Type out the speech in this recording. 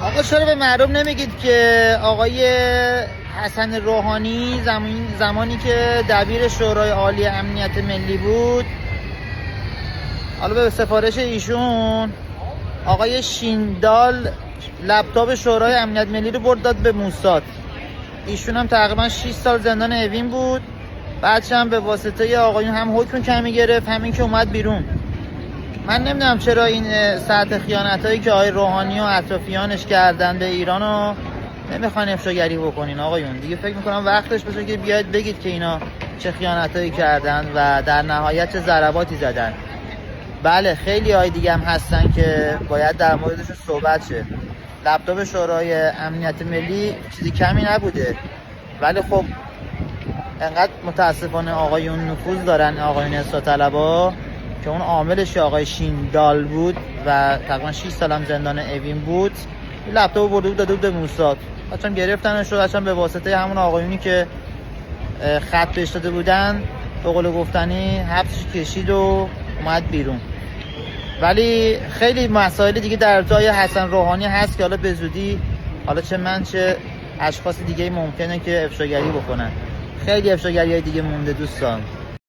آقا چرا به مردم نمیگید که آقای حسن روحانی زمانی که دبیر شورای عالی امنیت ملی بود، حالا به سفارش ایشون آقای شیندال لپتاپ شورای امنیت ملی رو برد داد به موساد. ایشون هم تقریبا 6 سال زندان اوین بود. بعدش هم به واسطه آقایون هم حکم کمی گرفت، همین که اومد بیرون. من نمیدونم چرا این سطح خیانتایی که آقای روحانی و اطرافیانش کردن به ایران رو نمیخوان افشاگری بکنین آقایون. دیگه فکر میکنم وقتش بشه که بیاید بگید که اینا چه خیانتایی کردن و در نهایت چه ضرباتی زدن. بله خیلی های دیگه هم هستن که باید در موردشون صحبت شه. لپتاپ شورای امنیت ملی چیزی کمی نبوده، ولی خب انقدر متاسفانه آقایون نفوذ دارن، آقایون اصلاح طلبا، که اون عاملش آقای شیندال بود و تقریبا 6 سال هم زندان اوین بود. این لپتاپ برده بود داده بود به موساد. بچه‌ام گرفتنش و به واسطه همون آقایونی که خط بهش داده بودن به قول گفتنی حبسش کشید و اومد بیرون. ولی خیلی مسائل دیگه در جای حسن روحانی هست که حالا به زودی حالا چه من چه اشخاص دیگه ممکنه که افشاگری بکنن. خیلی افشاگری های دیگه مونده دوستان.